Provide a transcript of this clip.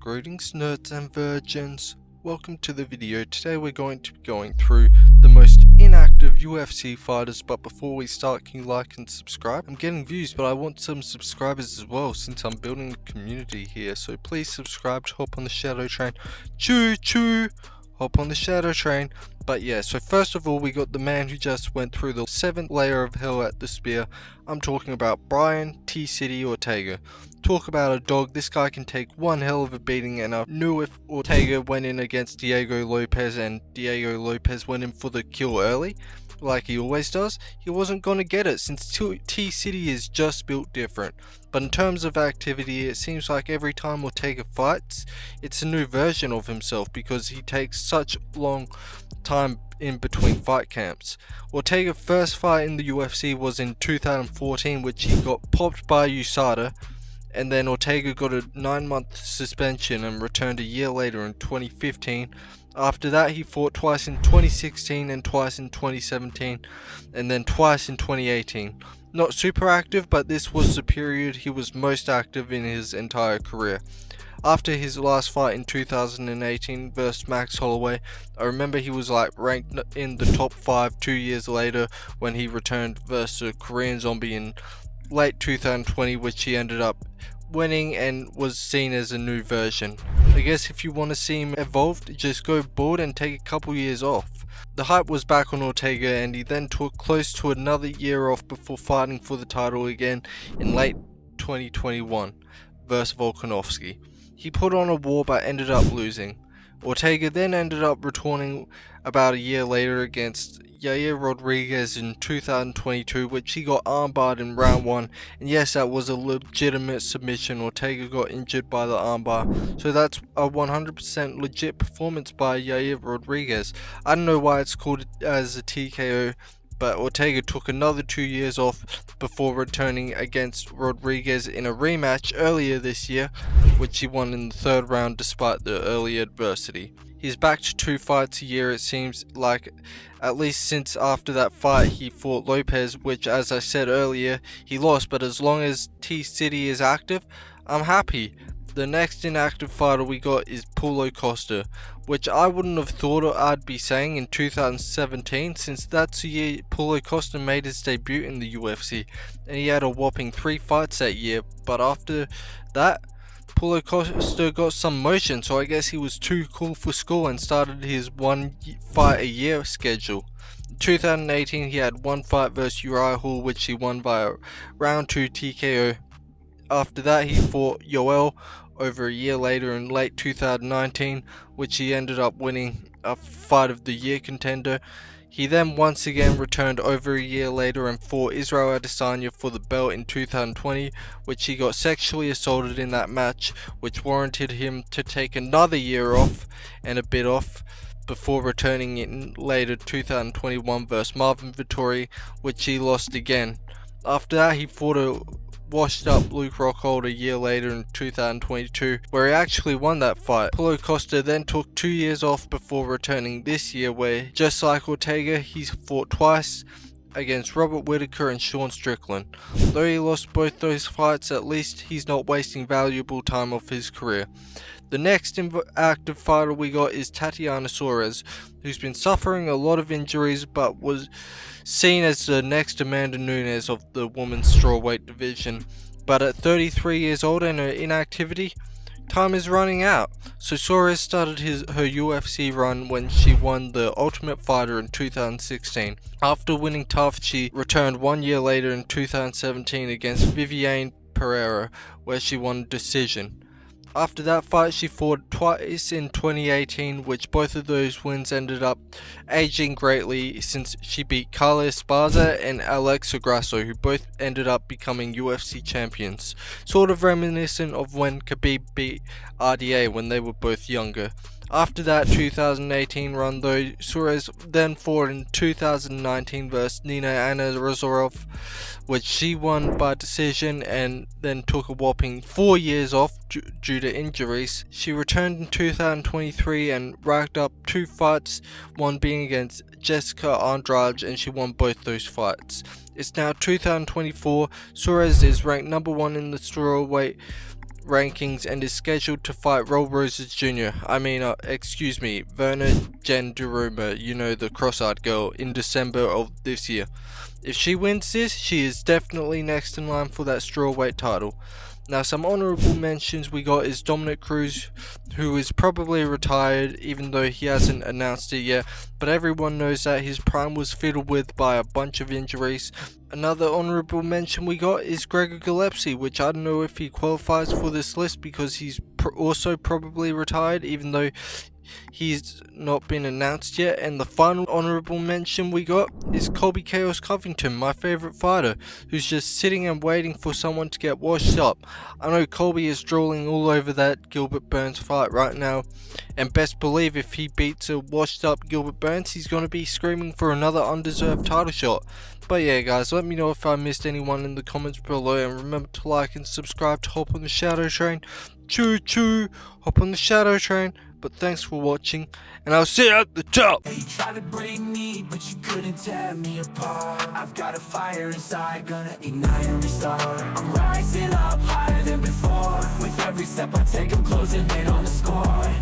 Greetings nerds and virgins, welcome to the video. Today we're going to be going through the most inactive UFC fighters, but before we start, can you like and subscribe? I'm getting views, but I want some subscribers as well since I'm building a community here, so please subscribe to hop on the shadow train. Choo choo! Hop on the shadow train. But yeah, so first of all, we got the man who just went through the 7th layer of hell at the spear. I'm talking about Brian T-City Ortega. Talk about a dog, this guy can take one hell of a beating, and I knew if Ortega went in against Diego Lopez and Diego Lopez went in for the kill early, like he always does, he wasn't going to get it since T-City is just built different. But in terms of activity, it seems like every time Ortega fights, it's a new version of himself because he takes such long time in between fight camps. Ortega's first fight in the UFC was in 2014, which he got popped by USADA, and then Ortega got a 9-month suspension and returned a year later in 2015. After that, he fought twice in 2016 and twice in 2017, and then twice in 2018. Not super active, but this was the period he was most active in his entire career. After his last fight in 2018 versus Max Holloway, I remember he was like ranked in the top 5 2 years later when he returned versus a Korean Zombie in late 2020, which he ended up winning and was seen as a new version. I guess if you want to see him evolved, just go bored and take a couple years off. The hype was back on Ortega, and he then took close to another year off before fighting for the title again in late 2021 versus Volkanovski. He put on a war but ended up losing. Ortega then ended up returning about a year later against Yair Rodriguez in 2022, which he got armbarred in round 1, and yes, that was a legitimate submission. Ortega got injured by the armbar, so that's a 100% legit performance by Yair Rodriguez. I don't know why it's called as a TKO, but Ortega took another 2 years off before returning against Rodriguez in a rematch earlier this year, which he won in the 3rd round despite the early adversity. He's back to 2 fights a year, it seems like, at least since after that fight he fought Lopez, which, as I said earlier, he lost, but as long as T-City is active, I'm happy. The next inactive fighter we got is Paulo Costa, which I wouldn't have thought I'd be saying in 2017, since that's the year Paulo Costa made his debut in the UFC, and he had a whopping 3 fights that year. But after that, Paulo Costa got some motion, so I guess he was too cool for school and started his 1 fight a year schedule. In 2018, he had 1 fight versus Uriah Hall, which he won via round 2 TKO. After that, he fought Yoel over a year later in late 2019, which he ended up winning, a fight of the year contender. He then once again returned over a year later and fought Israel Adesanya for the belt in 2020, which he got sexually assaulted in that match, which warranted him to take another year off and a bit off before returning in later 2021 versus Marvin Vettori, which he lost again. After that, he fought a washed up Luke Rockhold a year later in 2022, where he actually won that fight. Paulo Costa then took 2 years off before returning this year, where, just like Ortega, he's fought twice against Robert Whittaker and Sean Strickland. Though he lost both those fights, at least he's not wasting valuable time off his career. The next active fighter we got is Tatiana Suarez, who's been suffering a lot of injuries but was seen as the next Amanda Nunes of the women's strawweight division. But at 33 years old and her inactivity, time is running out. So Suarez started her UFC run when she won the Ultimate Fighter in 2016. After winning TUF, she returned 1 year later in 2017 against Viviane Pereira, where she won a decision. After that fight, she fought twice in 2018, which both of those wins ended up aging greatly since she beat Carla Esparza and Alexa Grasso, who both ended up becoming UFC champions. Sort of reminiscent of when Khabib beat RDA when they were both younger. After that 2018 run though, Suarez then fought in 2019 versus Nina Anna-Rozorov, which she won by decision and then took a whopping 4 years off due to injuries. She returned in 2023 and racked up 2 fights, one being against Jessica Andrade, and she won both those fights. It's now 2024, Suarez is ranked number 1 in the strawweight rankings and is scheduled to fight Roll Roses Jr. Verna Jandaruma, you know, the cross-eyed girl, in December of this year. If she wins this, she is definitely next in line for that strawweight title. Now, some honourable mentions we got is Dominic Cruz, who is probably retired even though he hasn't announced it yet, but everyone knows that his prime was fiddled with by a bunch of injuries. Another honourable mention we got is Gregor Gillespie, which I don't know if he qualifies for this list because he's also probably retired even though he's not been announced yet. And the final honourable mention we got is Colby Chaos Covington, my favourite fighter, who's just sitting and waiting for someone to get washed up. I know Colby is drooling all over that Gilbert Burns fight right now, and best believe if he beats a washed up Gilbert Burns, he's going to be screaming for another undeserved title shot. But yeah guys, let me know if I missed anyone in the comments below, and remember to like and subscribe to hop on the shadow train. Choo choo, hop on the shadow train. But thanks for watching, and I'll see you at the top. You tried to break me, but you couldn't tear me apart. I've got a fire inside, gonna ignite and restart. I'm rising up higher than before. With every step I take, I'm closing in on the score.